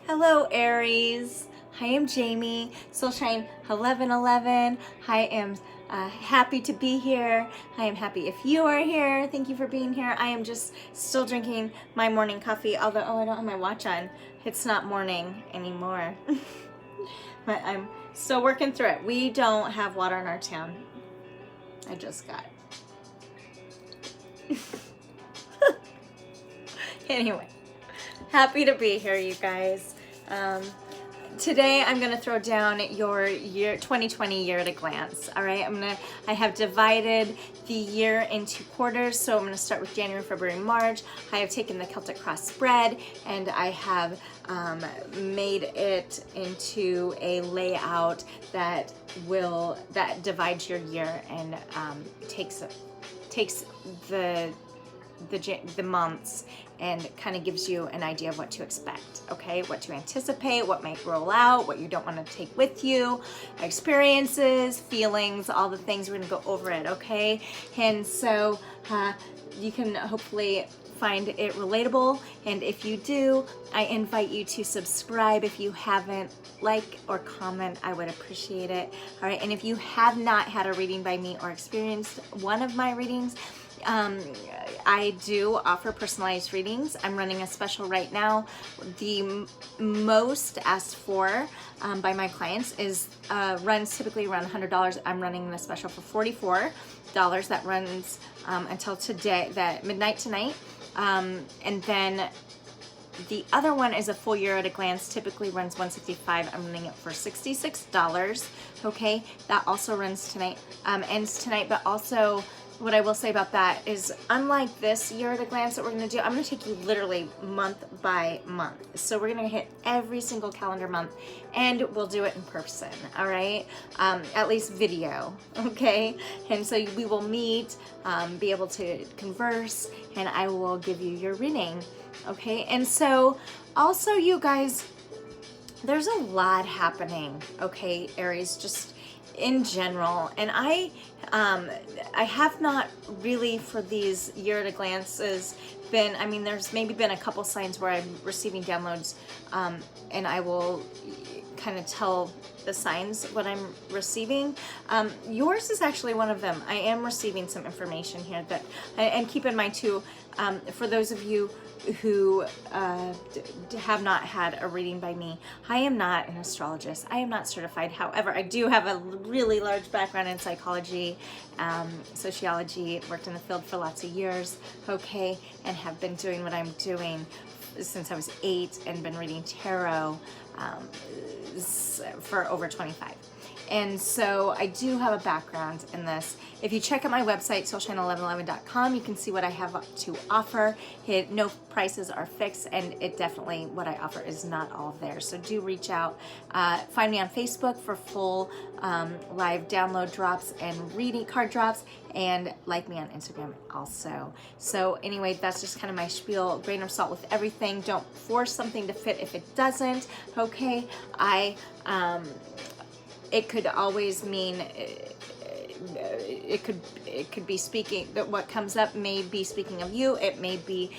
Hello, Aries. I am Jamie, Soulshine 1111. I am happy to be here. I am happy if you are here. Thank you for being here. I am just still drinking my morning coffee, although, I don't have my watch on. It's not morning anymore. But I'm still working through it. We don't have water in our town. I just got it. Anyway, happy to be here, you guys. Today I'm going to throw down your 2020 year at a glance. All right, I have divided the year into quarters, so I'm going to start with January, February, March. I have taken the Celtic cross spread and I have made it into a layout that divides your year and takes the months and kind of gives you an idea of what to expect, okay? What to anticipate, what might roll out, what you don't want to take with you, experiences, feelings, all the things. We're gonna go over it, okay? And so you can hopefully find it relatable, and if you do, I invite you to subscribe if you haven't. Like or comment, I would appreciate it. All right, and if you have not had a reading by me or experienced one of my readings, I do offer personalized readings. I'm running a special right now. The most asked for by my clients is runs typically around $100. I'm running the special for $44. That runs until today, that midnight tonight. And then the other one is a full year at a glance, typically runs $165. I'm running it for $66. Okay, that also runs tonight, ends tonight, but also what I will say about that is, unlike this year at a glance that we're going to do, I'm going to take you literally month by month. So we're going to hit every single calendar month, and we'll do it in person, all right? At least video, okay? And so we will meet, be able to converse, and I will give you your reading, okay? And so also, you guys, there's a lot happening, okay, Aries, just in general, and I have not really, for these year at a glances, been, I mean, there's maybe been a couple signs where I'm receiving downloads, and I will kind of tell the signs what I'm receiving. Yours is actually one of them. I am receiving some information here that, and keep in mind too, for those of you who have not had a reading by me, I am not an astrologist. I am not certified. However, I do have a really large background in psychology, sociology, worked in the field for lots of years, okay, and have been doing what I'm doing since I was 8 and been reading tarot for over 25. And so I do have a background in this. If you check out my website, soulshine1111.com, you can see what I have to offer. No prices are fixed, and it definitely, what I offer is not all there. So do reach out. Find me on Facebook for full live download drops and reading card drops, and like me on Instagram also. So anyway, that's just kind of my spiel. Grain of salt with everything. Don't force something to fit if it doesn't, okay? It could always mean, it could be speaking, that what comes up may be speaking of you. It may be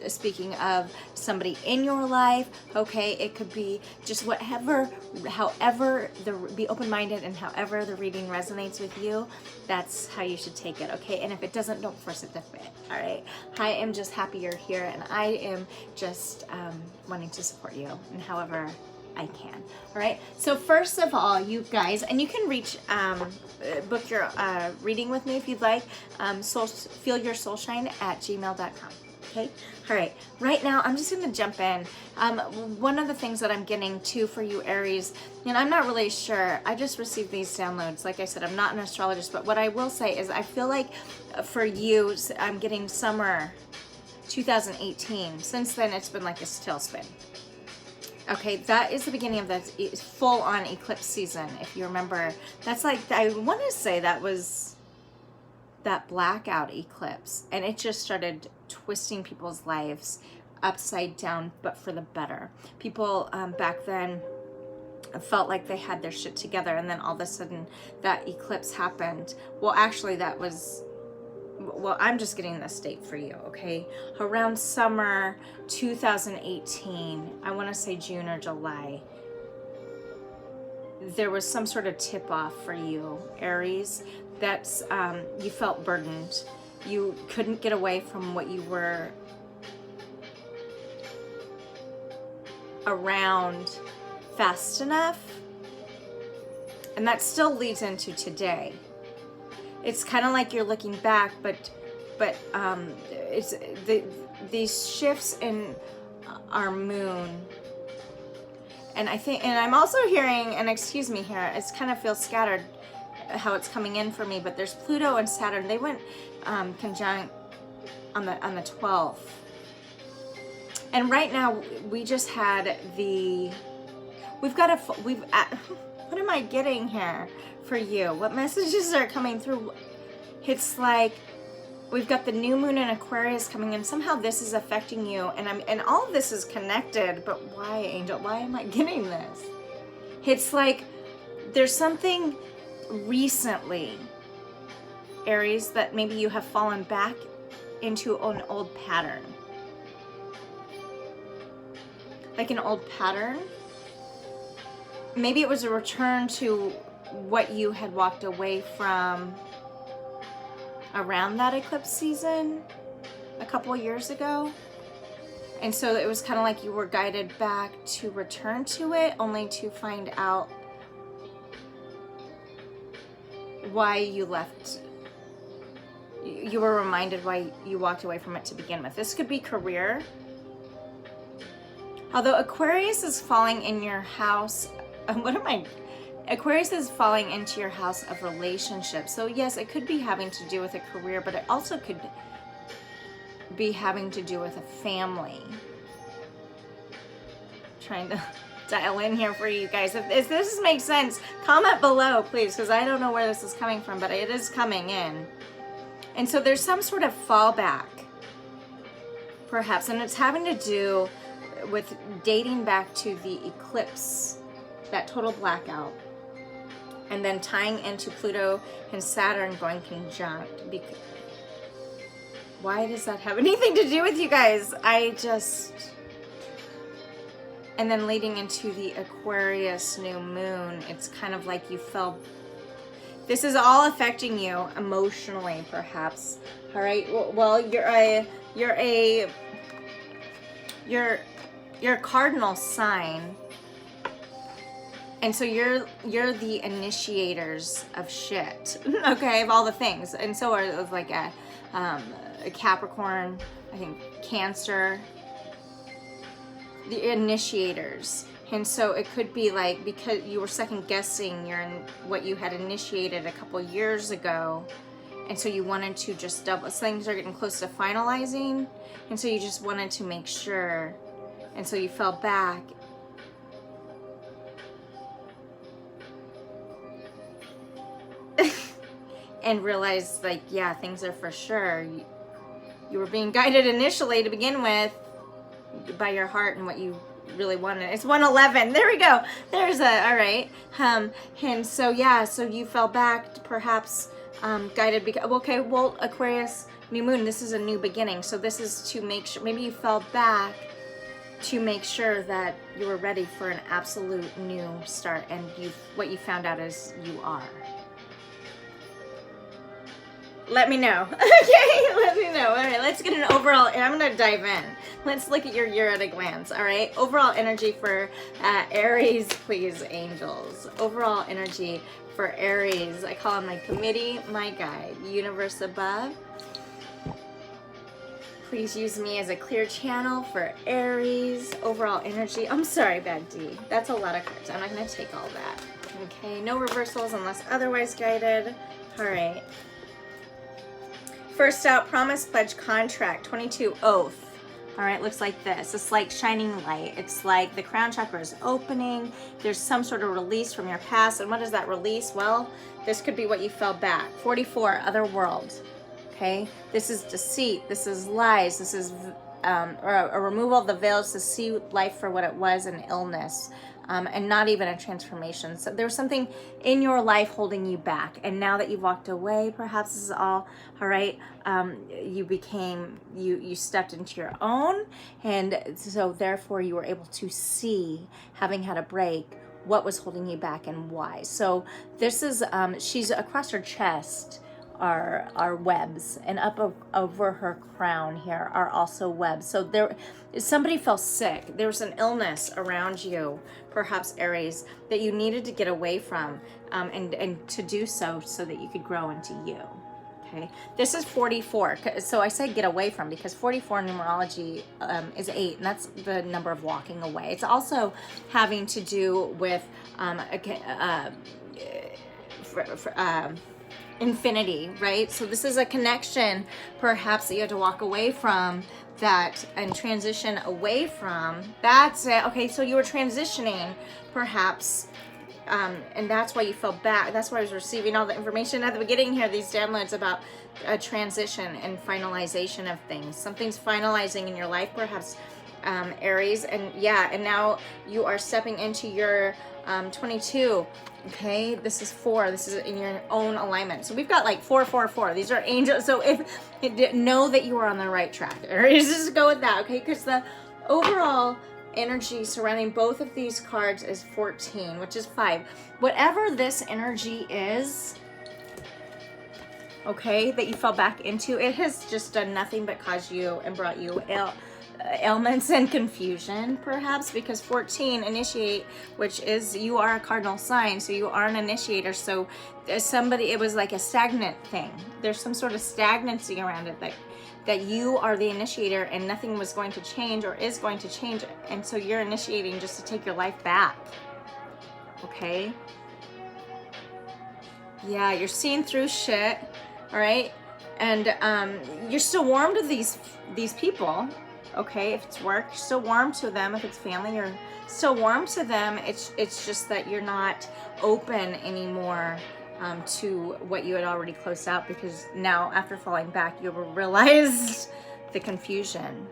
speaking of somebody in your life, okay? It could be just whatever, however, be open-minded, and however the reading resonates with you, that's how you should take it, okay? And if it doesn't, don't force it to fit, all right? I am just happy you're here, and I am just wanting to support you, and however I can. All right, so first of all, you guys, and you can book your reading with me if you'd like, feelyoursoulshine@gmail.com. okay? All right, right now I'm just gonna jump in. One of the things that I'm getting to for you, Aries, and I'm not really sure, I just received these downloads. Like I said, I'm not an astrologist, but what I will say is I feel like for you, I'm getting summer 2018. Since then, it's been like a tailspin. Okay, that is the beginning of the full-on eclipse season. If you remember, that's like, I want to say that was that blackout eclipse, and it just started twisting people's lives upside down, but for the better. People back then felt like they had their shit together, and then all of a sudden that eclipse happened. Well, actually, that was well, I'm just getting this date for you, okay? Around summer 2018, I want to say June or July, there was some sort of tip-off for you, Aries, that's you felt burdened. You couldn't get away from what you were around fast enough. And that still leads into today. It's kind of like you're looking back, but it's these shifts in our moon. And I think, and I'm also hearing, and excuse me here, it's kind of feels scattered how it's coming in for me, but there's Pluto and Saturn. They went conjunct on the 12th. And right now we just had what am I getting here for you? What messages are coming through? It's like we've got the new moon in Aquarius coming in. Somehow this is affecting you, and all of this is connected. But why, Angel? Why am I getting this? It's like there's something recently, Aries, that maybe you have fallen back into an old pattern. Like an old pattern. Maybe it was a return to what you had walked away from around that eclipse season a couple of years ago. And so it was kind of like you were guided back to return to it, only to find out why you left. You were reminded why you walked away from it to begin with. This could be career. Although Aquarius is falling in your house, Aquarius is falling into your house of relationships. So yes, it could be having to do with a career, but it also could be having to do with a family. Trying to dial in here for you guys. If this makes sense, comment below, please, because I don't know where this is coming from, but it is coming in. And so there's some sort of fallback, perhaps, and it's having to do with dating back to the eclipse, that total blackout, and then tying into Pluto and Saturn going conjunct. Why does that have anything to do with you guys? And then leading into the Aquarius new moon, it's kind of like you fell. This is all affecting you emotionally, perhaps. All right. Well, you're a cardinal sign, and so you're the initiators of shit. Okay, of all the things, and so are like a Capricorn, I think Cancer, the initiators. And so it could be like, because you were second guessing what you had initiated a couple years ago, and so you wanted to just double. Things are getting close to finalizing, and so you just wanted to make sure. And so you fell back. And realized, like, yeah, things are for sure. You were being guided initially to begin with by your heart and what you really wanted. It's 111. There we go. There's all right. And so, yeah, so you fell back, perhaps guided. Okay, well, Aquarius, new moon, this is a new beginning. So this is to make sure, maybe you fell back to make sure that you were ready for an absolute new start, and what you found out is you are. Let me know. Okay, let me know. All right, let's get an overall, and I'm going to dive in. Let's look at your year at a glance, all right? Overall energy for Aries, please, angels. Overall energy for Aries. I call on my committee, my guide, universe above. Please use me as a clear channel for Aries. Overall energy. I'm sorry, Bad D. That's a lot of cards. I'm not going to take all that. Okay, no reversals unless otherwise guided. All right. First out, promise, pledge, contract, 22, oath. All right, looks like this. It's like shining light. It's like the crown chakra is opening. There's some sort of release from your past. And what is that release? Well, this could be what you fell back. 44, other worlds. Okay, this is deceit. This is lies. This is a removal of the veils to see life for what it was, and illness. and not even a transformation. So there was something in your life holding you back, and now that you've walked away, perhaps this is all right. You stepped into your own, and so therefore you were able to see, having had a break, what was holding you back and why. So this is she's across her chest are webs, and over her crown here are also webs. So there, somebody fell sick. There's an illness around you, perhaps Aries, that you needed to get away from, and to do so that you could grow into you. Okay, this is 44. So I say get away from, because 44 in numerology is 8, and that's the number of walking away. It's also having to do with infinity, right? So this is a connection perhaps that you had to walk away from, that and transition away from. That's it. Okay, so you were transitioning perhaps, and that's why you fell back. That's why I was receiving all the information at the beginning here, these downloads about a transition and finalization of things. Something's finalizing in your life, perhaps, Aries, and yeah, and now you are stepping into your 22. Okay, this is 4. This is in your own alignment. So we've got like 4, 4, 4. These are angels. So know that you are on the right track. Aries, just go with that. Okay, because the overall energy surrounding both of these cards is 14, which is 5. Whatever this energy is, okay, that you fell back into, it has just done nothing but cause you and brought you ailments and confusion, perhaps, because 14, initiate, which is, you are a cardinal sign, so you are an initiator. So it was like a stagnant thing. There's some sort of stagnancy around it, that you are the initiator and nothing was going to change or is going to change, and so you're initiating just to take your life back. Okay, yeah, you're seeing through shit, all right, and you're still warm to these people. Okay, if it's work, you're still warm to them. If it's family, you're still warm to them. It's just that you're not open anymore to what you had already closed out, because now, after falling back, you realized the confusion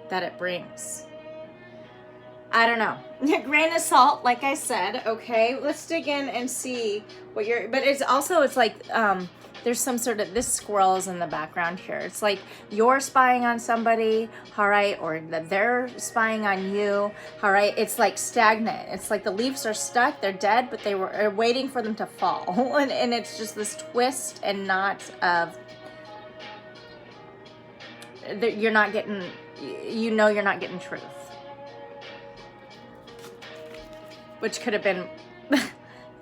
that it brings. I don't know. Grain of salt, like I said. Okay, let's dig in and see what you're. But it's like there's some sort of, this squirrel is in the background here. It's like you're spying on somebody, all right, or that they're spying on you, all right. It's like stagnant. It's like the leaves are stuck, they're dead, but they were waiting for them to fall. And it's just this twist and knot of, you're not getting, you're not getting truth. Which could have been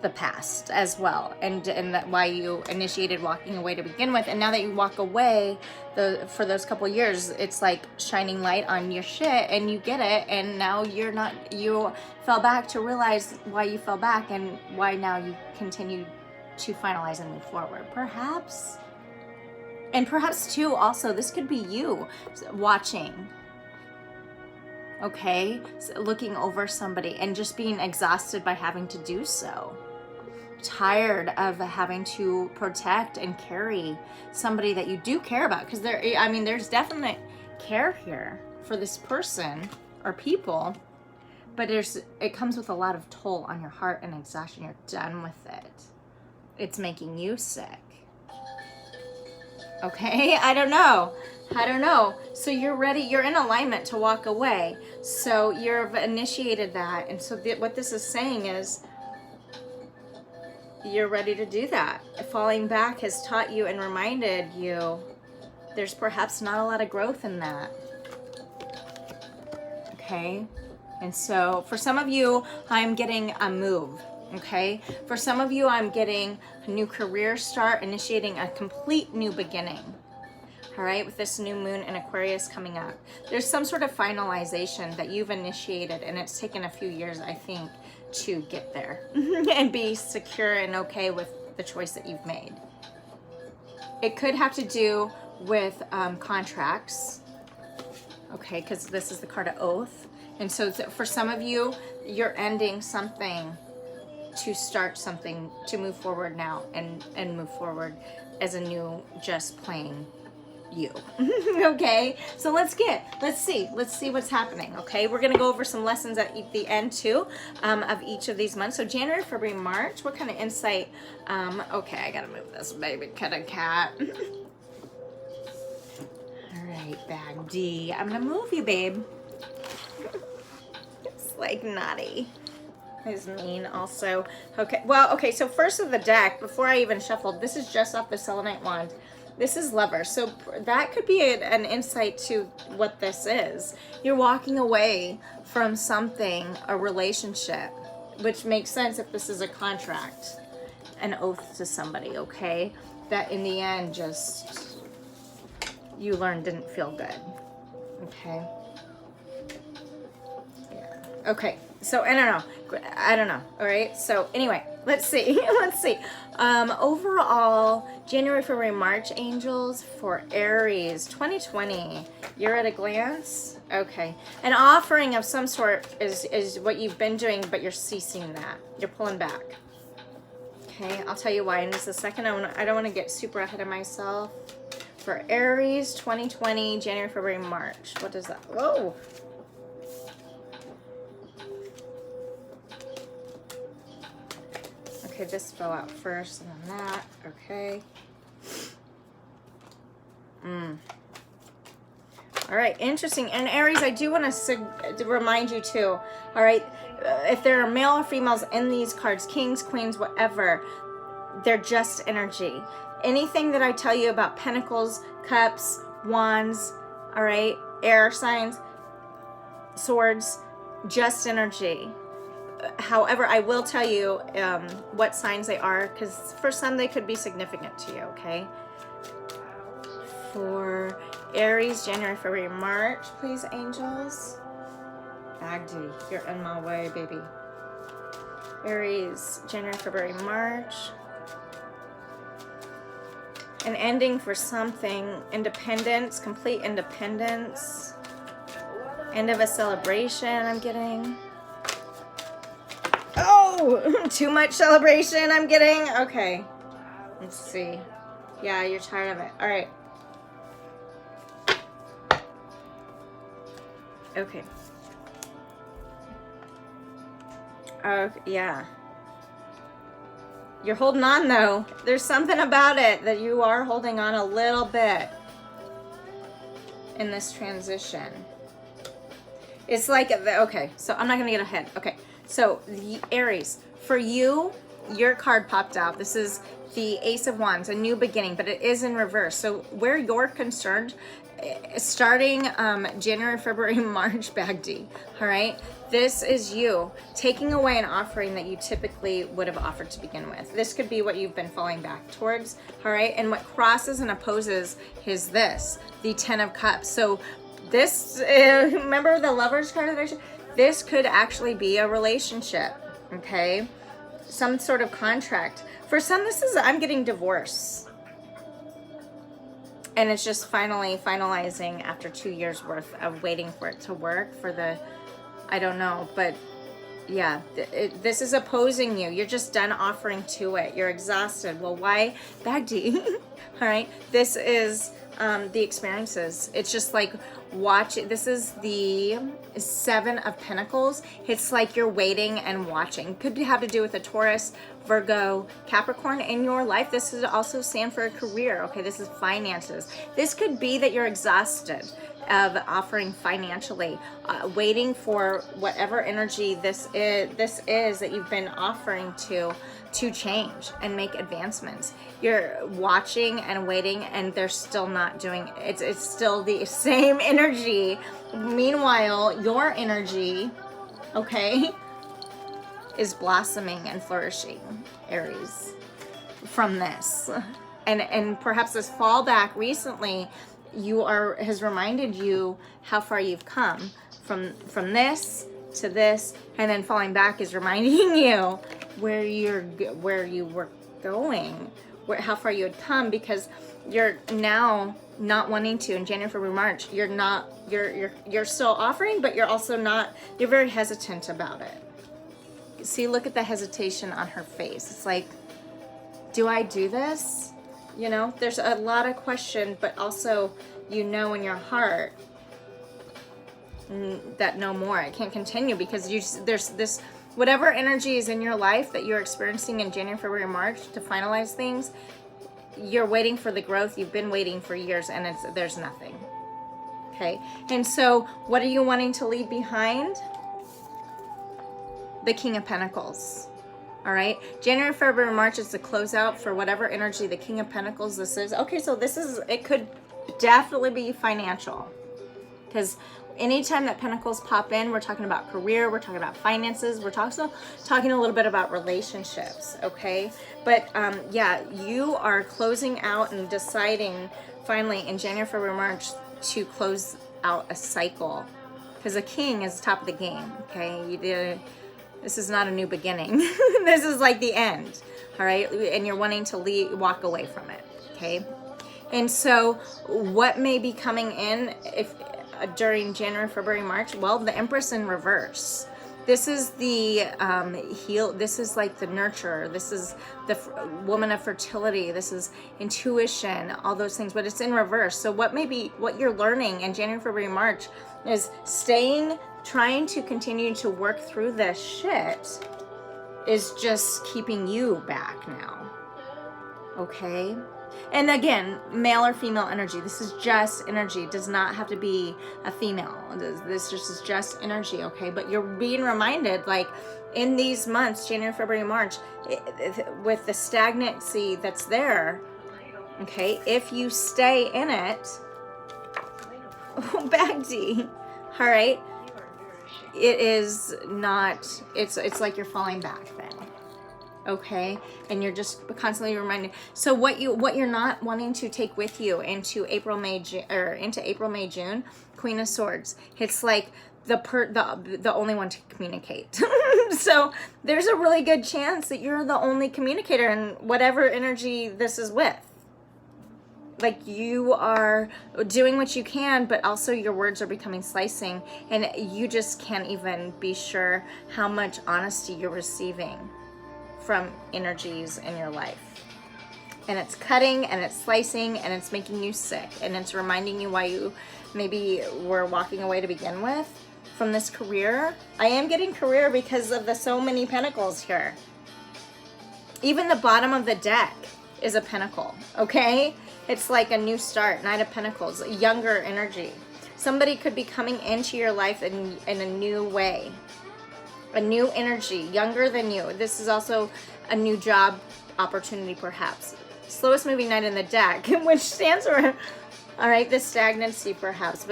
the past as well, and that why you initiated walking away to begin with. And now that you walk away, for those couple years, it's like shining light on your shit, and you get it, and now you fell back to realize why you fell back, and why now you continue to finalize and move forward, perhaps. And perhaps too, also, this could be you watching, okay, looking over somebody and just being exhausted by having to do so. Tired of having to protect and carry somebody that you do care about, because there's definite care here for this person or people, but it comes with a lot of toll on your heart and exhaustion. You're done with it. It's making you sick. Okay, I don't know. So you're ready, you're in alignment to walk away. So you've initiated that. And so what this is saying is, you're ready to do that. Falling back has taught you and reminded you there's perhaps not a lot of growth in that. Okay? And so for some of you, I'm getting a move. Okay? For some of you, I'm getting a new career start, initiating a complete new beginning. All right, with this new moon in Aquarius coming up, there's some sort of finalization that you've initiated, and it's taken a few years, I think, to get there and be secure and okay with the choice that you've made. It could have to do with contracts, okay, because this is the card of oath. And so for some of you, you're ending something to start something, to move forward now and move forward as a new, just plain you. Okay, so let's see what's happening. Okay, we're gonna go over some lessons at the end too of each of these months. So January, February, March, what kind of insight? Okay, I gotta move this baby cat. All right, bag D, I'm gonna move you, babe. It's like naughty. Is mean also. Okay, well, okay, so first of the deck, before I even shuffled, this is just off the selenite wand. This is lover, so that could be an insight to what this is. You're walking away from something, a relationship, which makes sense if this is a contract, an oath to somebody, okay? That in the end, just you learned didn't feel good, okay? Yeah. Okay, so I don't know, all right? So anyway, let's see, let's see. Overall, January, February, March, angels for Aries 2020, you're at a glance. Okay, an offering of some sort is what you've been doing, but you're ceasing that. You're pulling back. Okay, I'll tell you why in just a second. I don't want to get super ahead of myself. For Aries 2020, January, February, March. What does that? Whoa. Okay, this fell out first, and then that. Okay. All right, interesting. And Aries, I do want to remind you too. All right, if there are male or females in these cards, kings, queens, whatever, they're just energy. Anything that I tell you about pentacles, cups, wands, all right, air signs, swords, just energy. However, I will tell you what signs they are, because for some they could be significant to you, okay? For Aries, January, February, March, please, angels. Agdi, you're in my way, baby. Aries, January, February, March. An ending for something. Independence, complete independence. End of a celebration, I'm getting. Oh, too much celebration, I'm getting. Okay, let's see. Yeah, you're tired of it. All right. Okay. Yeah. You're holding on though. There's something about it that you are holding on a little bit in this transition. It's like, okay, so I'm not gonna get ahead. Okay, so the Aries, for you, your card popped out. This is the Ace of Wands, a new beginning, but it is in reverse. So where you're concerned, starting January, February, March, Bagdi, all right? This is you taking away an offering that you typically would have offered to begin with. This could be what you've been falling back towards, all right? And what crosses and opposes is this, the Ten of Cups. So this, remember the Lover's card that I showed? This could actually be a relationship, okay? Some sort of contract. For some, this is, I'm getting divorce. And it's just finally finalizing after 2 years worth of waiting for it to work for the, I don't know, but yeah, this is opposing you. You're just done offering to it. You're exhausted. Well, why? Bagdi. All right. This is the experiences. It's just like watching. This is the Seven of Pentacles. It's like you're waiting and watching. Could have to do with a Taurus, Virgo, Capricorn in your life. This is also stand for a career. Okay, this is finances. This could be that you're exhausted of offering financially, waiting for whatever energy this is that you've been offering to change and make advancements. You're watching and waiting, and they're still not doing it. It's still the same energy. Meanwhile, your energy, okay, is blossoming and flourishing, Aries, from this. And perhaps this fallback recently has reminded you how far you've come from this to this, and then falling back is reminding you where you were going, how far you had come, because you're now not wanting to. In January, February, March, you're still offering, but you're also not. You're very hesitant about it. See, look at the hesitation on her face. It's like, do I do this? You know, there's a lot of question, but also you know in your heart that no more, I can't continue, because there's this, whatever energy is in your life that you're experiencing in January, February, March to finalize things, you're waiting for the growth. You've been waiting for years, and there's nothing. Okay, and so what are you wanting to leave behind? The King of Pentacles. All right, January, February, March is the closeout for whatever energy the King of Pentacles this is. Okay, so this is, it could definitely be financial, because anytime that Pentacles pop in, we're talking about career, we're talking about finances, we're also talking a little bit about relationships, okay? But yeah, you are closing out and deciding finally in January, February, March to close out a cycle, because a king is top of the game, okay? You did. This is not a new beginning. This is like the end, all right? And you're wanting to walk away from it, okay? And so what may be coming in if during January, February, March? Well, the Empress in reverse. This is the this is like the nurturer. This is the woman of fertility. This is intuition, all those things, but it's in reverse. So what you're learning in January, February, March is trying to continue to work through this shit is just keeping you back now. Okay? And again, male or female energy. This is just energy. It does not have to be a female. This is just energy, okay? But you're being reminded, like, in these months, January, February, March, with the stagnancy that's there, okay, if you stay in it, Bagdi, all right, it is not, it's like you're falling back then. Okay, and you're just constantly reminded. So what you're not wanting to take with you into April, May, June, Queen of Swords. It's like the only one to communicate. So there's a really good chance that you're the only communicator in whatever energy this is with. Like, you are doing what you can, but also your words are becoming slicing, and you just can't even be sure how much honesty you're receiving from energies in your life. And it's cutting and it's slicing and it's making you sick, and it's reminding you why you maybe were walking away to begin with from this career. I am getting career because of the so many pentacles here. Even the bottom of the deck is a pentacle, okay? It's like a new start, Knight of Pentacles, younger energy. Somebody could be coming into your life in a new way. A new energy, younger than you. This is also a new job opportunity, perhaps. Slowest moving knight in the deck, which stands for, all right, the stagnancy, perhaps.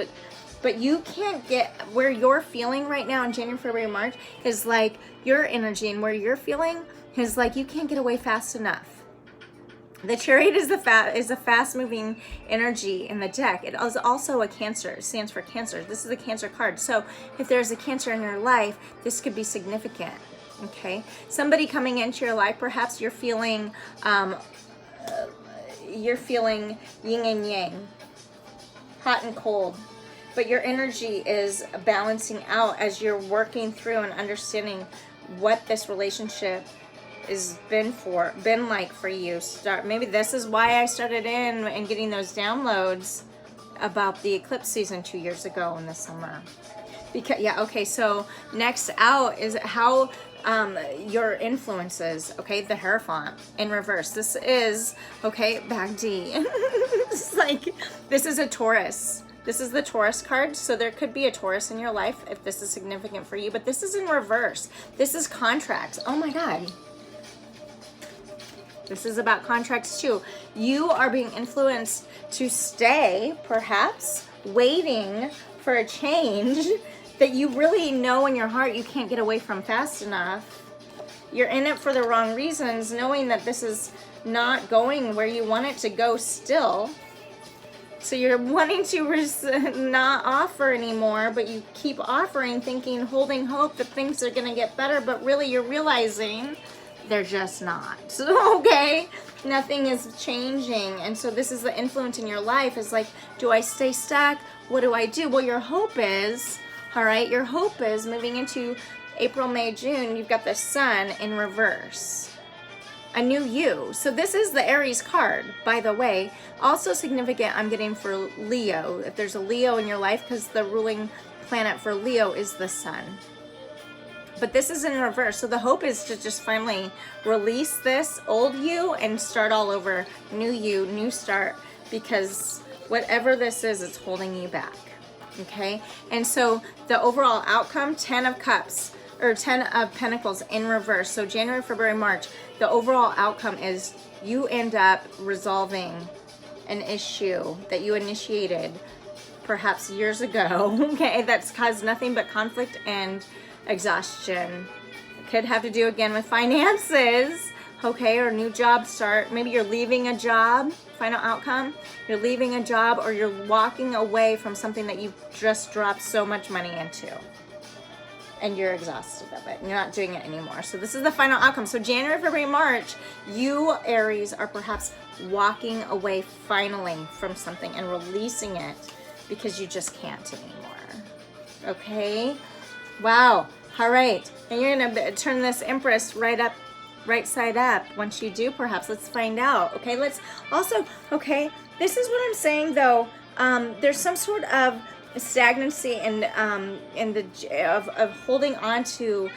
But you can't get where you're feeling right now in January, February, March is like your energy, and where you're feeling is like you can't get away fast enough. The Chariot is a fast-moving energy in the deck. It is also a Cancer. It stands for Cancer. This is a Cancer card. So if there's a Cancer in your life, this could be significant. Okay, somebody coming into your life, perhaps you're feeling yin and yang, hot and cold, but your energy is balancing out as you're working through and understanding what this relationship has been like for you. Maybe this is why I started in and getting those downloads about the eclipse season 2 years ago in the summer. Because yeah, okay, so next out is how your influences, okay, the Hierophant in reverse. This is, okay, Bagdi. It's like, this is a Taurus. This is the Taurus card, so there could be a Taurus in your life if this is significant for you, but this is in reverse. This is contracts. Oh my God. This is about contracts too. You are being influenced to stay, perhaps, waiting for a change that you really know in your heart you can't get away from fast enough. You're in it for the wrong reasons, knowing that this is not going where you want it to go still. So you're wanting to not offer anymore, but you keep offering, thinking, holding hope that things are going to get better, but really you're realizing they're just not. Okay, nothing is changing. And so this is the influence in your life, is like, do I stay stuck? What do I do? Well, your hope is, all right, your hope is moving into April, May, June, you've got the Sun in reverse. a new you. So this is the Aries card, by the way. Also significant, I'm getting for Leo, if there's a Leo in your life, because the ruling planet for Leo is the sun. But this is in reverse. So the hope is to just finally release this old you and start all over. New you, new start, because whatever this is, it's holding you back. Okay? And so the overall outcome, 10 of Cups, or 10 of Pentacles in reverse. So January, February, March, the overall outcome is you end up resolving an issue that you initiated perhaps years ago, okay, that's caused nothing but conflict and exhaustion. It could have to do again with finances, okay, or new job start. Maybe you're leaving a job, final outcome. You're leaving a job, or you're walking away from something that you just dropped so much money into. And you're exhausted of it. You're not doing it anymore. So this is the final outcome. So January, February, March, you, Aries, are perhaps walking away finally from something and releasing it because you just can't anymore. Okay? Wow. All right. And you're going to turn this Empress right side up. Once you do, perhaps, let's find out. Okay? Let's also, okay, this is what I'm saying, though. There's some sort of stagnancy and of holding on to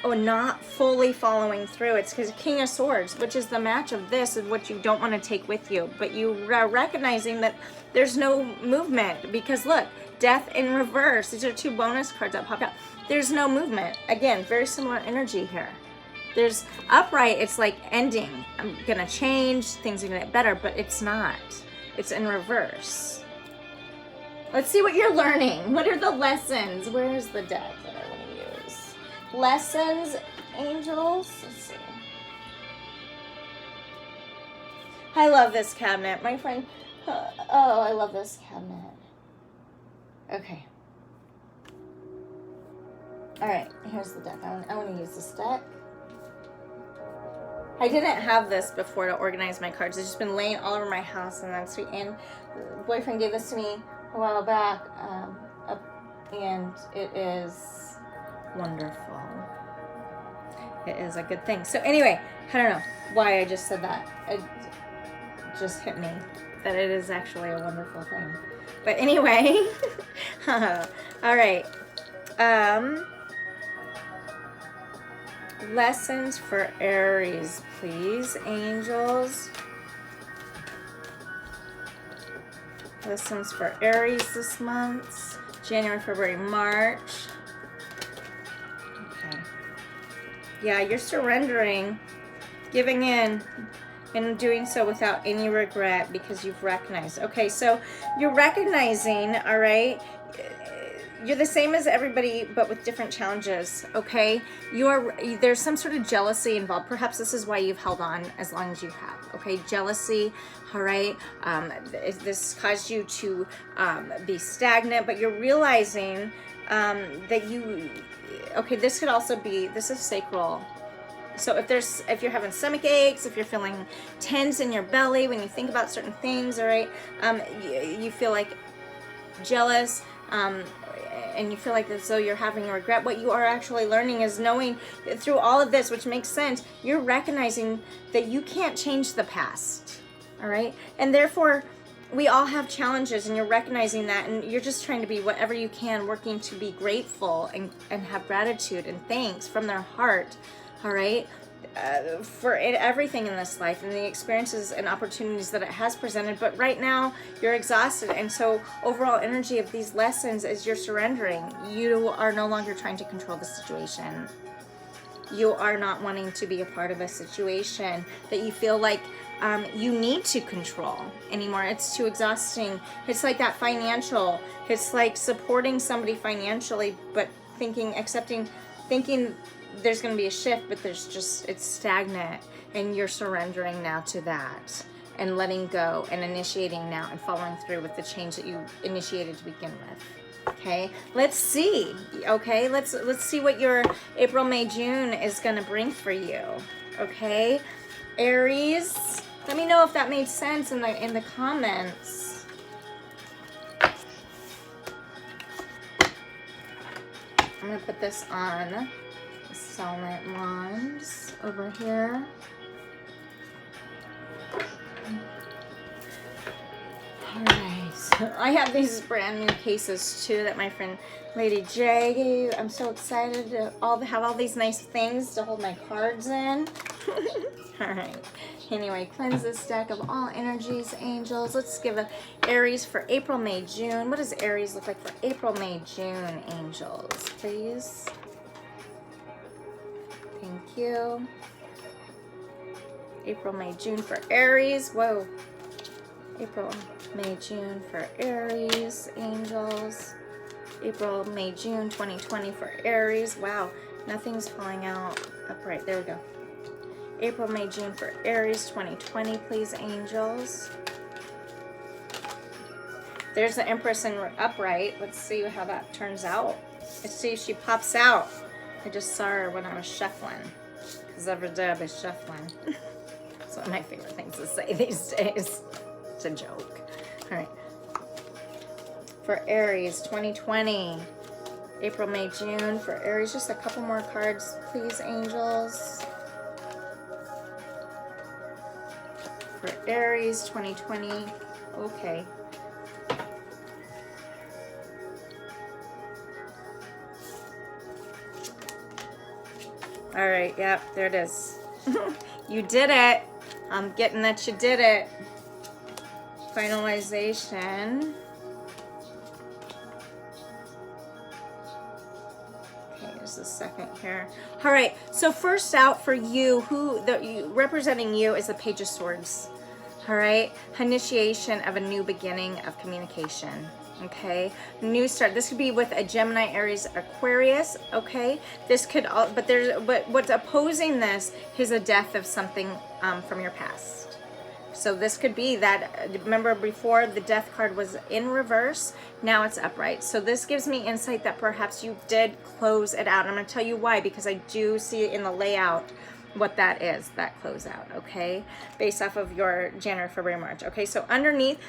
or not fully following through. It's because King of Swords, which is the match of this, is what you don't want to take with you, but you are recognizing that there's no movement, because look, Death in reverse. These are 2 bonus cards that popped out. There's no movement. Again, very similar energy here. There's upright, it's like ending. I'm gonna change, things are gonna get better, but it's not. It's in reverse. Let's see what you're learning. What are the lessons? Where is the deck that I want to use? Lessons, angels. Let's see. I love this cabinet. My friend, oh, I love this cabinet. Okay. All right, here's the deck. I want to use this deck. I didn't have this before to organize my cards. It's just been laying all over my house, and that's sweet. And boyfriend gave this to me a while back, and it is wonderful. It is a good thing. So anyway, I don't know why I just said that. It just hit me that it is actually a wonderful thing. But anyway, all right. Lessons for Aries, please, angels. Lessons for Aries this month, January, February, March. Okay. Yeah, you're surrendering, giving in, and doing so without any regret because you've recognized. Okay, so you're recognizing, all right, you're the same as everybody, but with different challenges, okay? There's some sort of jealousy involved. Perhaps this is why you've held on as long as you have, okay? Jealousy, all right? This caused you to be stagnant, but you're realizing that okay, this could also be, this is sacral. So if you're having stomach aches, if you're feeling tense in your belly when you think about certain things, all right? You feel like jealous, and you feel like as though you're having a regret, what you are actually learning is knowing through all of this, which makes sense, you're recognizing that you can't change the past, all right? And therefore, we all have challenges, and you're recognizing that, and you're just trying to be whatever you can, working to be grateful and have gratitude and thanks from their heart, all right? For everything in this life and the experiences and opportunities that it has presented. But right now you're exhausted, and so overall energy of these lessons is you're surrendering. You are no longer trying to control the situation. You are not wanting to be a part of a situation that you feel like you need to control anymore. It's too exhausting. It's like that financial, it's like supporting somebody financially, but thinking there's going to be a shift, but it's stagnant, and you're surrendering now to that and letting go and initiating now and following through with the change that you initiated to begin with. Okay, let's see. Okay, let's see what your April, May, June is going to bring for you. Okay, Aries, let me know if that made sense in the comments. I'm going to put this on Soulmate Wands over here. I have these brand new cases too that my friend Lady J gave. I'm so excited to have all these nice things to hold my cards in. All right. Anyway, cleanse this deck of all energies, angels. Let's give a Aries for April, May, June. What does Aries look like for April, May, June, angels? Please. Thank you. April, May, June for Aries. Whoa. April, May, June for Aries, angels. April, May, June 2020 for Aries. Wow, nothing's falling out upright. There we go. April, May, June for Aries 2020, please, angels. There's the Empress in upright. Let's see how that turns out. Let's see if she pops out. I just saw her when I was shuffling. Because every day I was shuffling. It's one of my favorite things to say these days. It's a joke. All right. For Aries 2020. April, May, June for Aries. Just a couple more cards, please, angels. For Aries 2020. Okay. All right, yep, there it is. You did it. I'm getting that you did it. Finalization. Okay, just a second here. All right, so first out for you, representing you is the Page of Swords. All right, initiation of a new beginning of communication. Okay, new start. This could be with a Gemini, Aries, Aquarius. Okay, this could all, but what's opposing this is a death of something from your past. So this could be that. Remember before the death card was in reverse, now it's upright. So this gives me insight that perhaps you did close it out. I'm going to tell you why, because I do see it in the layout what that is, that closeout. Okay, based off of your January, February, March. Okay, so underneath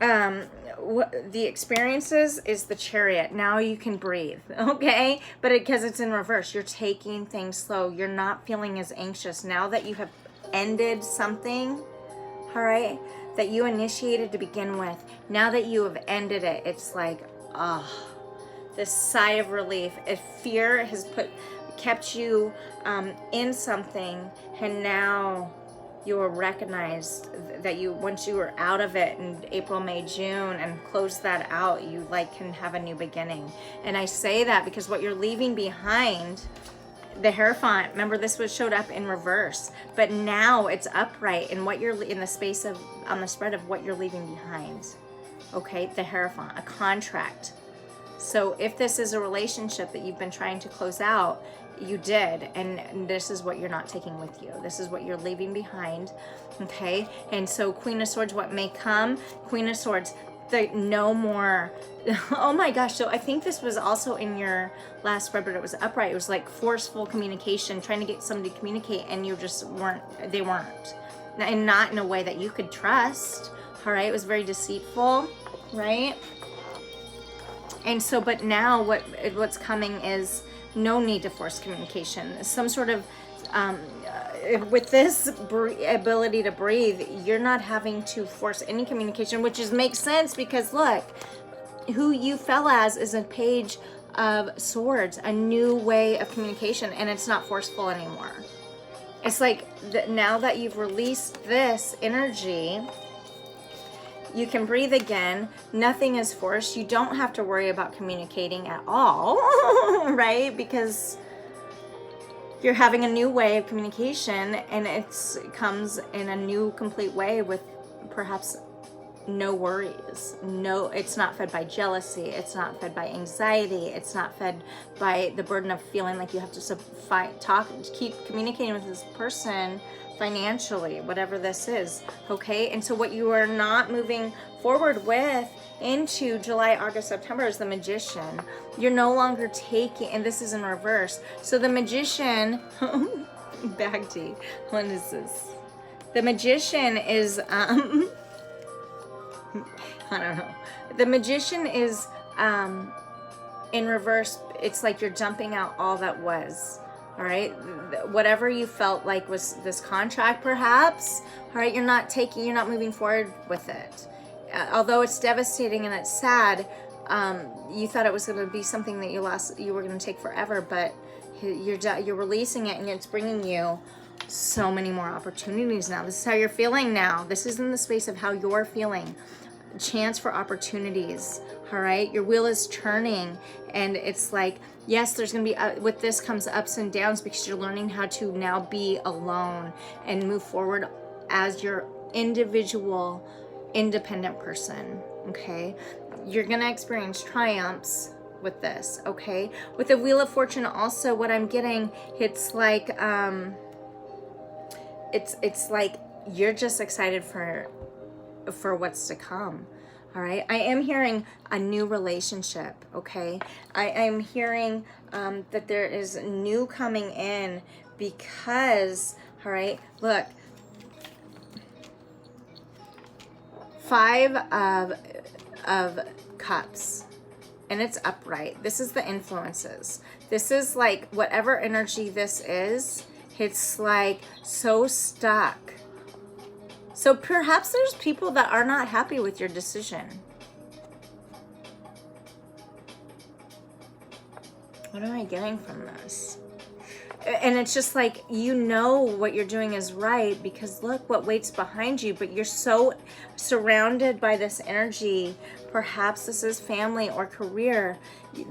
the experiences is the Chariot. Now you can breathe, okay? But because it's in reverse, you're taking things slow. You're not feeling as anxious now that you have ended something, all right, that you initiated to begin with. Now that you have ended it, it's like, this sigh of relief. If fear has kept you in something, and now you will recognize that once you were out of it in April, May, June, and close that out, you can have a new beginning. And I say that because what you're leaving behind, the Hierophant, remember this showed up in reverse, but now it's upright, and what you're in the space of, on the spread of what you're leaving behind. Okay, the Hierophant, a contract. So if this is a relationship that you've been trying to close out, you did, and this is what you're not taking with you. This is what you're leaving behind, okay? And so Queen of Swords, what may come? Queen of Swords, the no more. Oh my gosh, so I think this was also in your last spread, but it was upright. It was like forceful communication, trying to get somebody to communicate, and you just they weren't. And not in a way that you could trust, all right? It was very deceitful, right? And so, but now what's coming is no need to force communication. Some sort of, with this ability to breathe, you're not having to force any communication, which makes sense because look, who you fell as is a Page of Swords, a new way of communication, and it's not forceful anymore. It's like now that you've released this energy, you can breathe again. Nothing is forced. You don't have to worry about communicating at all, right? Because you're having a new way of communication, and it comes in a new, complete way with perhaps no worries. No, it's not fed by jealousy. It's not fed by anxiety. It's not fed by the burden of feeling like you have to keep communicating with this person financially, whatever this is, okay? And so what you are not moving forward with into July, August, September is the Magician. You're no longer taking, and this is in reverse. So the Magician, Bagdi, what is this? The Magician is, I don't know. The Magician is in reverse. It's like you're jumping out all that was. All right, whatever you felt like was this contract, perhaps. All right, you're not moving forward with it. although it's devastating and it's sad, you thought it was going to be something that you were going to take forever, but you're releasing it, and it's bringing you so many more opportunities now. This is how you're feeling now. This is in the space of how you're feeling. Chance for opportunities. All right, your wheel is turning, and it's like, yes, there's gonna be with this comes ups and downs, because you're learning how to now be alone and move forward as your individual, independent person. Okay, you're gonna experience triumphs with this. Okay, with the Wheel of Fortune also, what I'm getting, it's like it's like you're just excited for what's to come. All right, I am hearing a new relationship. Okay, I am hearing that there is new coming in, because, all right, look, 5 of Cups, and it's upright. This is the influences. This is like whatever energy this is, it's like so stuck. So perhaps there's people that are not happy with your decision. What am I getting from this? And it's just like, you know what you're doing is right, because look what waits behind you, but you're so surrounded by this energy. Perhaps this is family or career.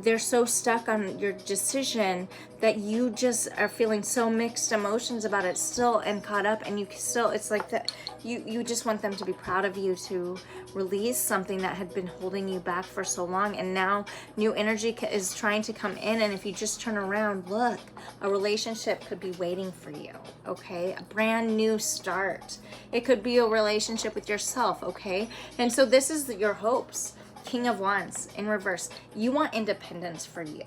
They're so stuck on your decision that you just are feeling so mixed emotions about it still, and caught up, and you still, it's like that you just want them to be proud of you, to release something that had been holding you back for so long, and now new energy is trying to come in. And if you just turn around, look, a relationship could be waiting for you. Okay, a brand new start. It could be a relationship with yourself. Okay, and so this is your hopes. King of Wands in reverse. You want independence for you,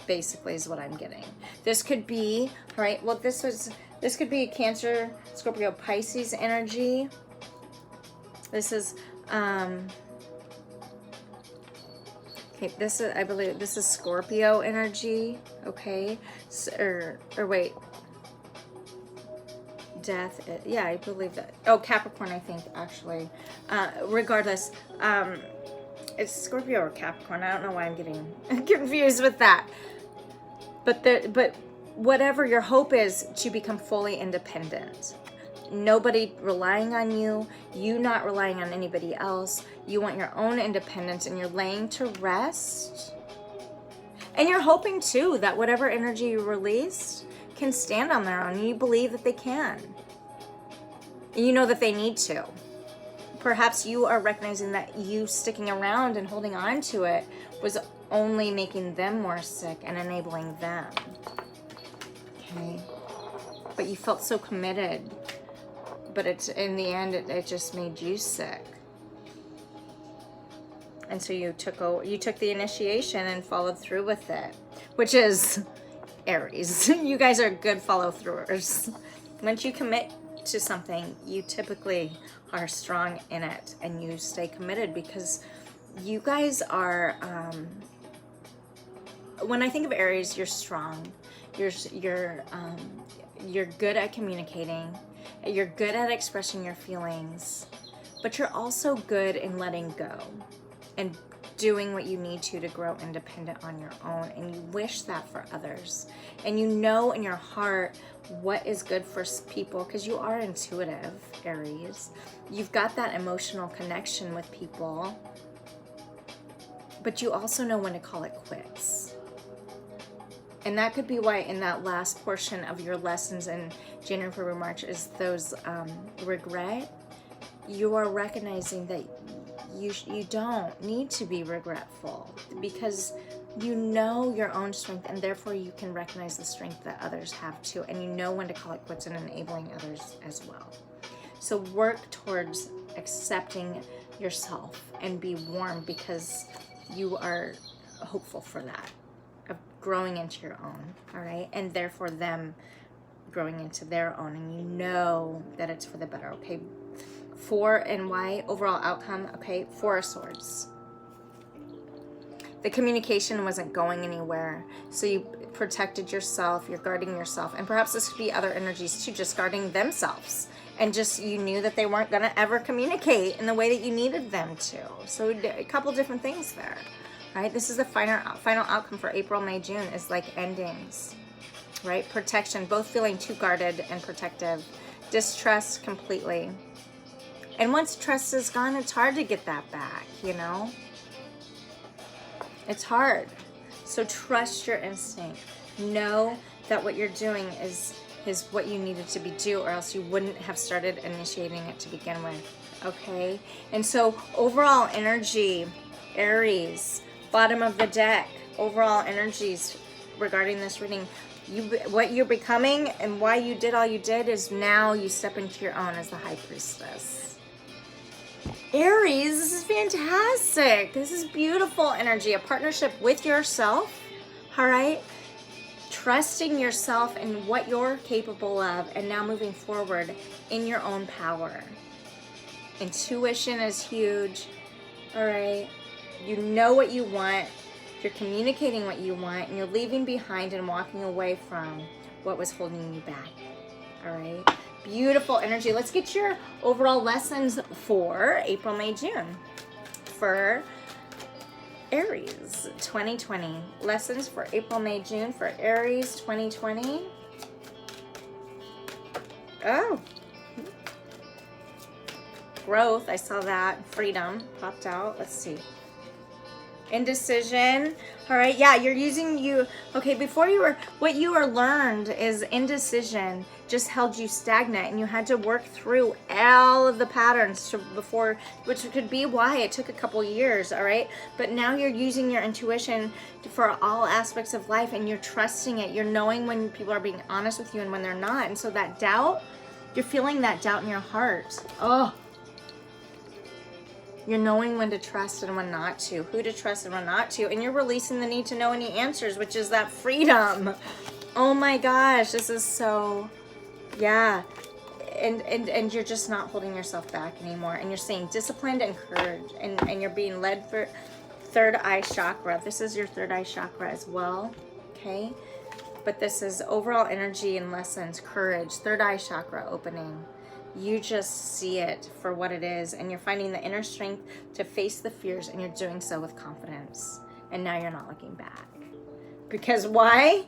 basically, is what I'm getting. This could be, all right, well, this could be a Cancer, Scorpio, Pisces energy. This is okay, this is, I believe this is Scorpio energy. Okay, so, or wait, Death, yeah, I believe that. Oh, Capricorn, I think, actually. Regardless, it's Scorpio or Capricorn. I don't know why I'm getting confused with that. But whatever your hope is, to become fully independent. Nobody relying on you, you not relying on anybody else. You want your own independence, and you're laying to rest. And you're hoping too that whatever energy you released can stand on their own. You believe that they can. You know that they need to. Perhaps you are recognizing that you sticking around and holding on to it was only making them more sick and enabling them. Okay. But you felt so committed, but it's, in the end, it just made you sick. And so you took the initiation and followed through with it, which is Aries. You guys are good follow-throughers. Once you commit to something, you typically are strong in it, and you stay committed, because you guys are, when I think of Aries, you're strong. You're good at communicating. You're good at expressing your feelings, but you're also good in letting go and doing what you need to grow independent on your own. And you wish that for others, and you know in your heart what is good for people, because you are intuitive, Aries. You've got that emotional connection with people, but you also know when to call it quits. And that could be why in that last portion of your lessons in January, February, March is those regret. You are recognizing that you don't need to be regretful, because you know your own strength, and therefore you can recognize the strength that others have too, and you know when to call it quits and enabling others as well. So work towards accepting yourself and be warm, because you are hopeful for that, of growing into your own, all right? And therefore them growing into their own, and you know that it's for the better, okay? 4 and why overall outcome, okay? 4 of Swords. the communication wasn't going anywhere. So you protected yourself, you're guarding yourself. And perhaps this could be other energies too, just guarding themselves. And just, you knew that they weren't going to ever communicate in the way that you needed them to. So a couple different things there, right? This is the final outcome for April, May, June, is like endings, right? Protection, both feeling too guarded and protective. Distrust completely. And once trust is gone, it's hard to get that back, you know? It's hard. So trust your instinct. Know that what you're doing is what you needed to be do, or else you wouldn't have started initiating it to begin with. Okay? And so overall energy, Aries, bottom of the deck, overall energies regarding this reading, what you're becoming and why you did all you did is now you step into your own as the High Priestess. Aries, this is fantastic. This is beautiful energy. A partnership with yourself, all right? Trusting yourself and what you're capable of, and now moving forward in your own power. Intuition is huge, all right? You know what you want. You're communicating what you want, and you're leaving behind and walking away from what was holding you back, all right? Beautiful energy. Let's get your overall lessons for April, May, June for Aries 2020. Lessons for April, May, June for Aries 2020. Oh. Growth. I saw that. Freedom popped out. Let's see. Indecision. All right. Yeah, you're using okay, before what you were learned is indecision just held you stagnant, and you had to work through all of the patterns which could be why it took a couple years, all right? But now you're using your intuition for all aspects of life, and you're trusting it. You're knowing when people are being honest with you and when they're not. And so that doubt, you're feeling that doubt in your heart. Oh, you're knowing when to trust and when not to, who to trust and when not to, and you're releasing the need to know any answers, which is that freedom. Oh my gosh, this is so, yeah. And you're just not holding yourself back anymore, and you're staying disciplined and courage, and you're being led for third eye chakra. This is your third eye chakra as well, okay? But this is overall energy and lessons, courage, third eye chakra opening. You just see it for what it is, and you're finding the inner strength to face the fears, and you're doing so with confidence. And now you're not looking back. Because why?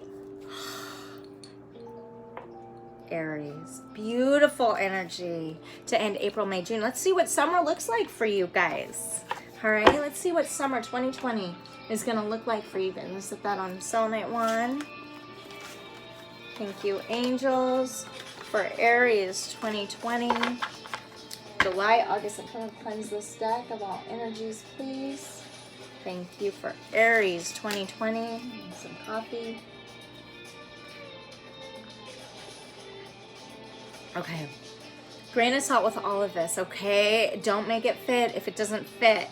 Aries. Beautiful energy to end April, May, June. Let's see what summer looks like for you guys. All right, let's see what summer 2020 is going to look like for you guys. Let's set that on selenite 1. Thank you, angels. For Aries 2020, July, August, September, cleanse this deck of all energies, please. Thank you for Aries 2020. Some coffee. Okay. Grain of salt with all of this, okay? Don't make it fit if it doesn't fit.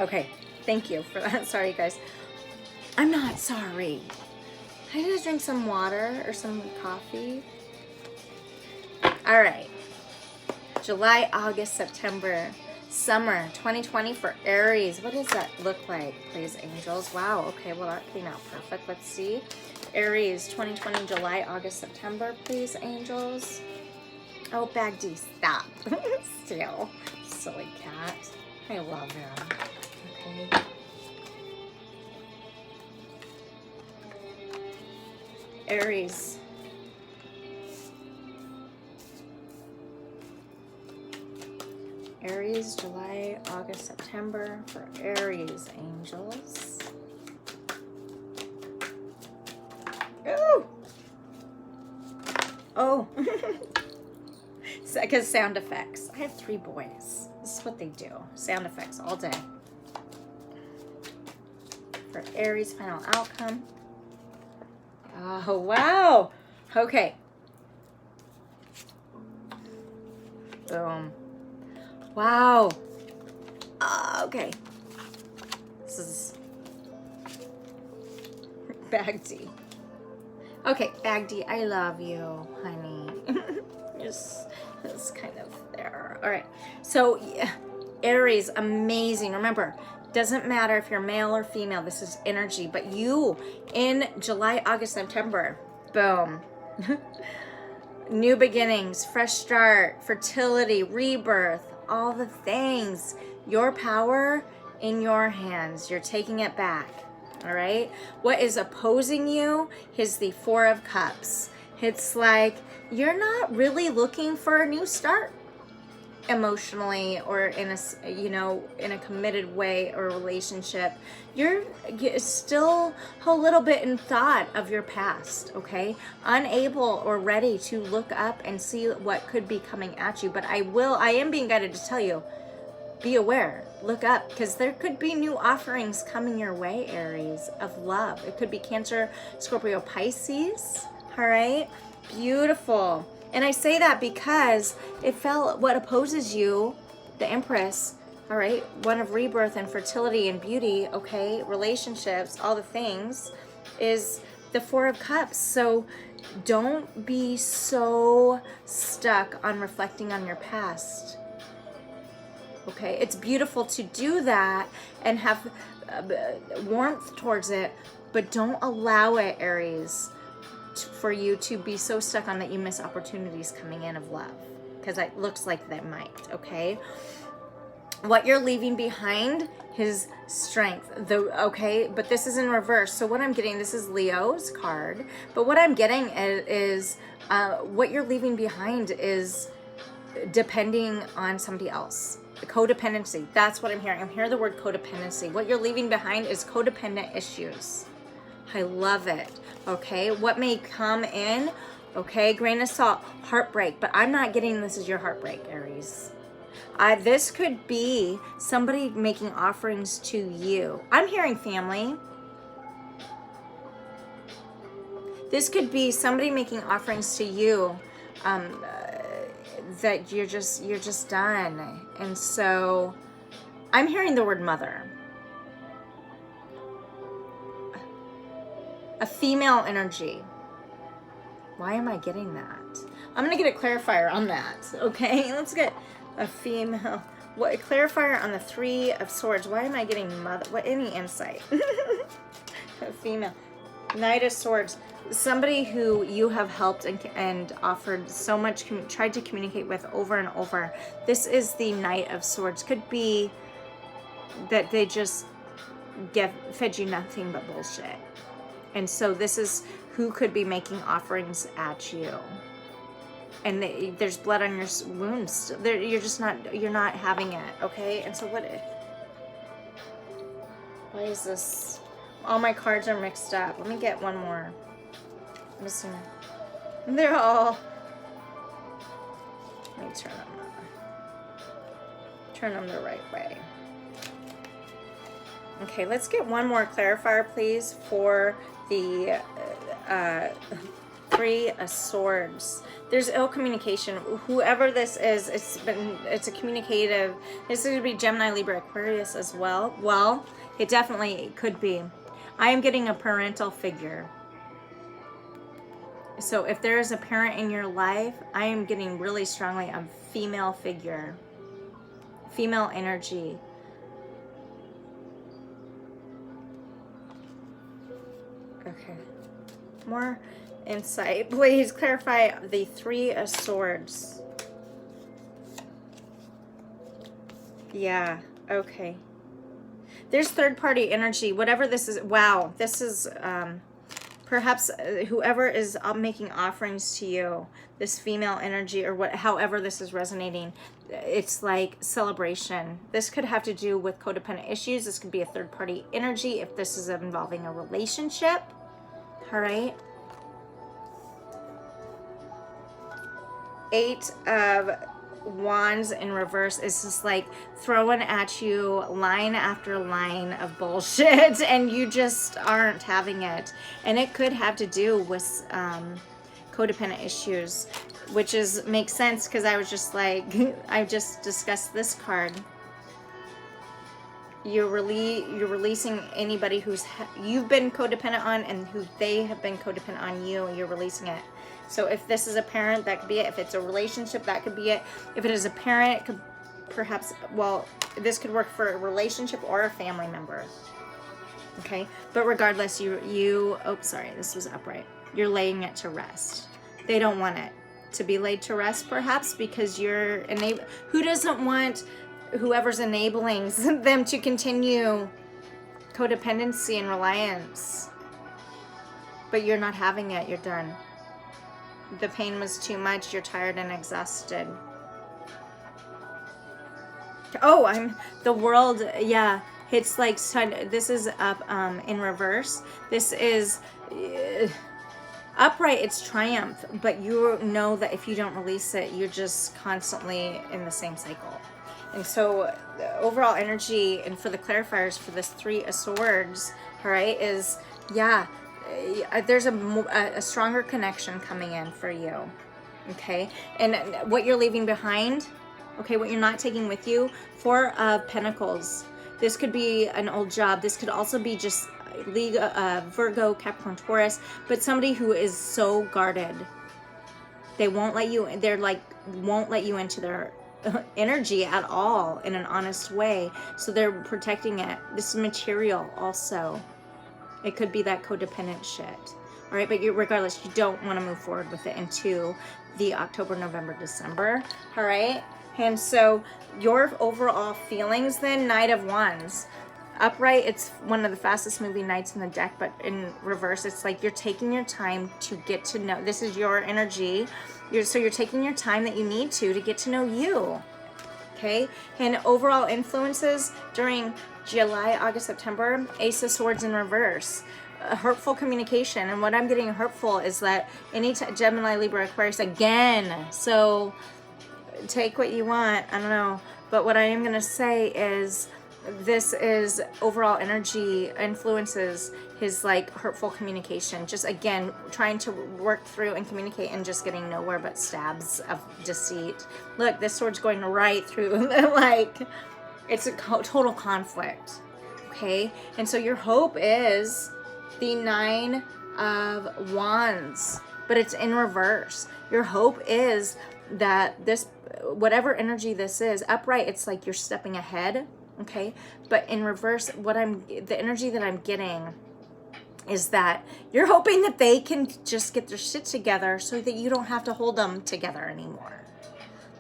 Okay. Thank you for that. Sorry, guys. I'm not sorry. I just drink some water or some coffee. All right. July, August, September, summer 2020 for Aries. What does that look like, please, angels? Wow. Okay. Well, that came out perfect. Let's see. Aries 2020, July, August, September, please, angels. Oh, Bag D, stop. Still. Silly cat. I love him. Okay. Aries. Aries, July, August, September for Aries, angels. Ooh. Oh. Because sound effects. I have 3 boys. This is what they do. Sound effects all day. For Aries, final outcome. Oh, wow. Okay. Boom. Wow. Okay. This is Bag D. Okay, Bag D, I love you, honey. Just kind of there. All right. So, yeah, Aries, amazing. Remember, doesn't matter if you're male or female, this is energy. But you, in July, August, September, boom. New beginnings, fresh start, fertility, rebirth, all the things. Your power in your hands. You're taking it back. All right. What is opposing you is the Four of Cups. It's like you're not really looking for a new start emotionally, or in a, you know, in a committed way or relationship. You're still a little bit in thought of your past, okay? Unable or ready to look up and see what could be coming at you. But I am being guided to tell you, be aware, look up, because there could be new offerings coming your way, Aries, of love. It could be Cancer, Scorpio, Pisces, all right? Beautiful. And I say that because it felt what opposes you, the Empress, all right, one of rebirth and fertility and beauty, okay, relationships, all the things, is the Four of Cups. So don't be so stuck on reflecting on your past. Okay, it's beautiful to do that and have warmth towards it, but don't allow it, Aries, for you to be so stuck on that you miss opportunities coming in of love, because it looks like that might, okay? What you're leaving behind is strength, okay? But this is in reverse. So what I'm getting, this is Leo's card, but what I'm getting is what you're leaving behind is depending on somebody else. Codependency, that's what I'm hearing. I'm hearing the word codependency. What you're leaving behind is codependent issues. I love it. Okay, what may come in, okay, grain of salt, heartbreak, but I'm not getting this is your heartbreak, Aries. This could be somebody making offerings to you. I'm hearing family. This could be somebody making offerings to you that you're just done. And so I'm hearing the word mother. A female energy. Why am I getting that? I'm gonna get a clarifier on that. Okay, let's get a female. What, a clarifier on the Three of Swords? Why am I getting mother? What, any insight? A female. Knight of Swords. Somebody who you have helped and offered so much, tried to communicate with over and over. This is the Knight of Swords. Could be that they just fed you nothing but bullshit. And so this is who could be making offerings at you. And there's blood on your wounds. You're not having it, okay? And so why is this? All my cards are mixed up. Let me get one more. Listen, they're all, let me turn them the right way. Okay, let's get one more clarifier, please, for the Three of Swords. There's ill communication. Whoever this is, it's a communicative. This is going to be Gemini, Libra, Aquarius as well. Well, it definitely could be. I am getting a parental figure. So if there is a parent in your life, I am getting really strongly a female figure, female energy. Okay, more insight. Please clarify the Three of Swords. Yeah, okay. There's third-party energy, whatever this is. Wow, this is perhaps whoever is making offerings to you, this female energy, or however this is resonating, it's like celebration. This could have to do with codependent issues. This could be a third-party energy if this is involving a relationship. All right. 8 of Wands in reverse is just like throwing at you line after line of bullshit, and you just aren't having it. And it could have to do with codependent issues, which makes sense, because I was just like, I just discussed this card. You're releasing anybody you've been codependent on, and who they have been codependent on you. You're releasing it. So if this is a parent, that could be it. If it's a relationship, that could be it. If it is a parent, it could perhaps, well, this could work for a relationship or a family member. Okay, but regardless, oh, sorry, this was upright. You're laying it to rest. They don't want it to be laid to rest, perhaps because you're who doesn't want whoever's enabling them to continue codependency and reliance? But you're not having it. You're done. The pain was too much. You're tired and exhausted. Oh, the world, yeah. It's like, this is up in reverse. This is upright, it's triumph, but you know that if you don't release it, you're just constantly in the same cycle. And so the overall energy, and for the clarifiers for this 3 of Swords, all right, is, yeah, there's a stronger connection coming in for you, okay? And what you're leaving behind, okay, what you're not taking with you, 4 of Pentacles. This could be an old job. This could also be just Virgo, Capricorn, Taurus, but somebody who is so guarded. They won't let you, won't let you into their energy at all in an honest way. So they're protecting it. This is material also. It could be that codependent shit. All right, but regardless, you don't want to move forward with it into the October, November, December. All right. And so your overall feelings then, Knight of Wands. Upright, it's one of the fastest moving knights in the deck, but in reverse, it's like you're taking your time to get to know. This is your energy. So you're taking your time that you need to get to know you. Okay? And overall influences during July, August, September, Ace of Swords in reverse. Hurtful communication. And what I'm getting hurtful is that any Gemini, Libra, Aquarius, again, so take what you want, I don't know, but what I am going to say is this is overall energy influences his like hurtful communication, just again trying to work through and communicate and just getting nowhere but stabs of deceit. Look, this sword's going right through like it's a total conflict. Okay, and so your hope is the 9 of Wands, but it's in reverse. Your hope is that this, whatever energy this is, upright, it's like you're stepping ahead, okay? But in reverse, the energy that I'm getting is that you're hoping that they can just get their shit together so that you don't have to hold them together anymore.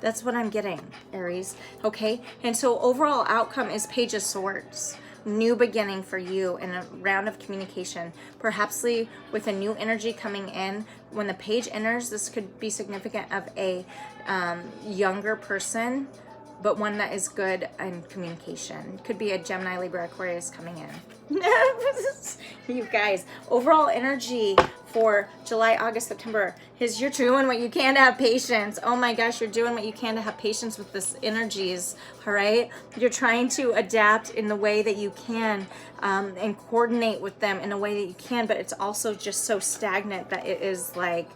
That's what I'm getting, Aries, okay? And so overall outcome is Page of Swords. New beginning for you in a round of communication, perhaps with a new energy coming in. When the page enters, this could be significant of a younger person, but one that is good in communication. Could be a Gemini, Libra, Aquarius coming in. You guys, overall energy for July, August, September is you're doing what you can to have patience. Oh my gosh, you're doing what you can to have patience with this energies, all right? You're trying to adapt in the way that you can and coordinate with them in a way that you can, but it's also just so stagnant that it is like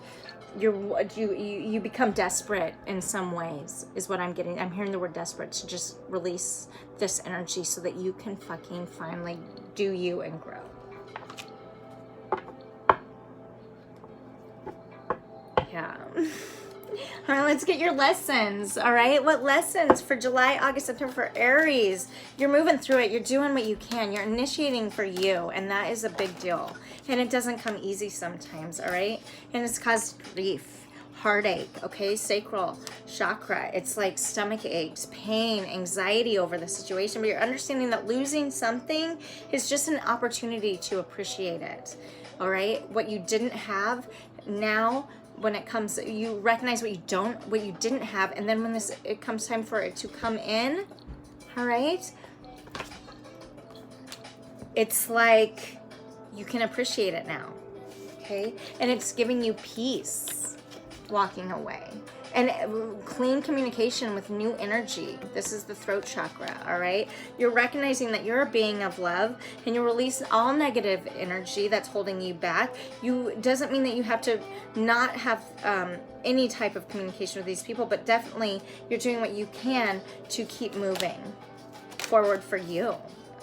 you become desperate in some ways is what I'm getting. I'm hearing the word desperate, to just release this energy so that you can fucking finally do you and grow. Yeah. All right, let's get your lessons. All right, what lessons for July, August, September for Aries? You're moving through it. You're doing what you can. You're initiating for you, and that is a big deal. And it doesn't come easy sometimes, all right? And it's caused grief, heartache, okay? Sacral chakra. It's like stomach aches, pain, anxiety over the situation. But you're understanding that losing something is just an opportunity to appreciate it, all right? What you didn't have now, when it comes, you recognize what you didn't have, and then when it comes time for it to come in, all right, it's like you can appreciate it now, okay? And it's giving you peace walking away. And clean communication with new energy. This is the throat chakra, all right? You're recognizing that you're a being of love, and you release all negative energy that's holding you back. Doesn't mean that you have to not have any type of communication with these people, but definitely you're doing what you can to keep moving forward for you,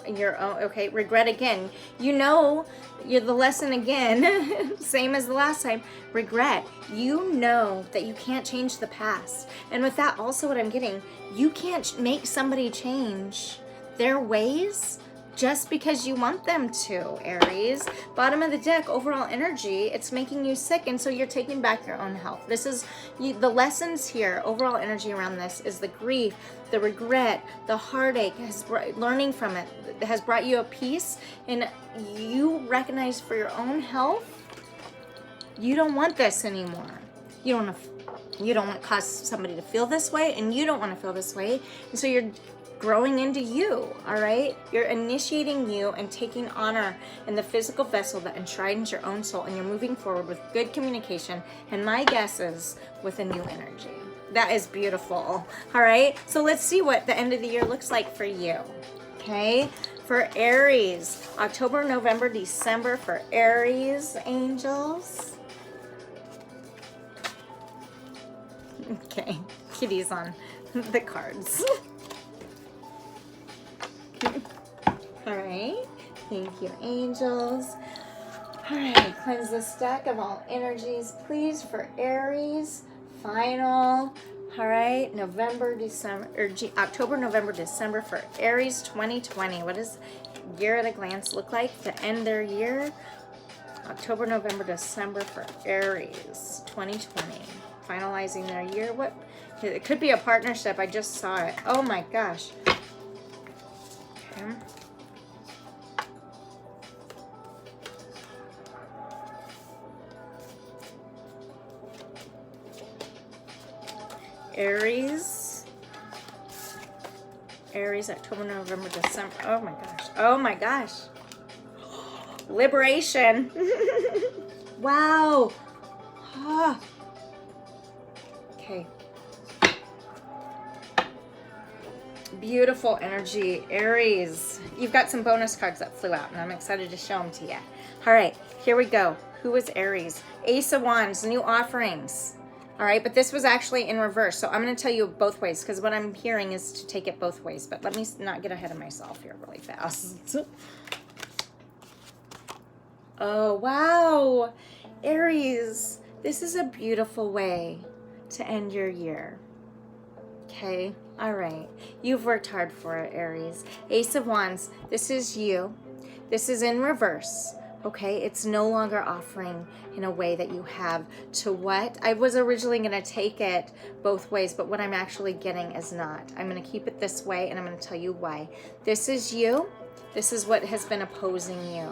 your own, okay, regret again. You know, you're the lesson again, same as the last time, regret. You know that you can't change the past. And with that, also what I'm getting, you can't make somebody change their ways just because you want them to, Aries. Bottom of the deck, overall energy, it's making you sick, and so you're taking back your own health. This is, the lessons here, overall energy around this is the grief, the regret, the heartache, learning from it has brought you a peace, and you recognize for your own health, you don't want this anymore. You don't want to cause somebody to feel this way, and you don't want to feel this way, and so you're growing into you, all right? You're initiating you and taking honor in the physical vessel that enshrines your own soul, and you're moving forward with good communication, and my guess is with a new energy. That is beautiful, all right? So let's see what the end of the year looks like for you, okay? For Aries, October, November, December for Aries, angels. Okay, kitties on the cards. All right, thank you, angels. All right, cleanse the stack of all energies, please, for Aries. Final. All right, November, December, or October, November, December for Aries 2020. What does year at a glance look like to end their year? October, November, December for Aries 2020. Finalizing their year. What? It could be a partnership. I just saw it. Oh my gosh. Okay. Aries, October, November, December. Oh my gosh. Oh my gosh. Liberation. Wow. Ah. Okay. Beautiful energy, Aries. You've got some bonus cards that flew out, and I'm excited to show them to you. All right, here we go. Who is Aries? Ace of Wands, new offerings. All right, but this was actually in reverse, so I'm going to tell you both ways, because what I'm hearing is to take it both ways, but let me not get ahead of myself here really fast. Oh, wow. Aries, this is a beautiful way to end your year. Okay, all right. You've worked hard for it, Aries. Ace of Wands, this is you. This is in reverse. Okay, it's no longer offering in a way that you have to what? I was originally going to take it both ways, but what I'm actually getting is not. I'm going to keep it this way, and I'm going to tell you why. This is you. This is what has been opposing you.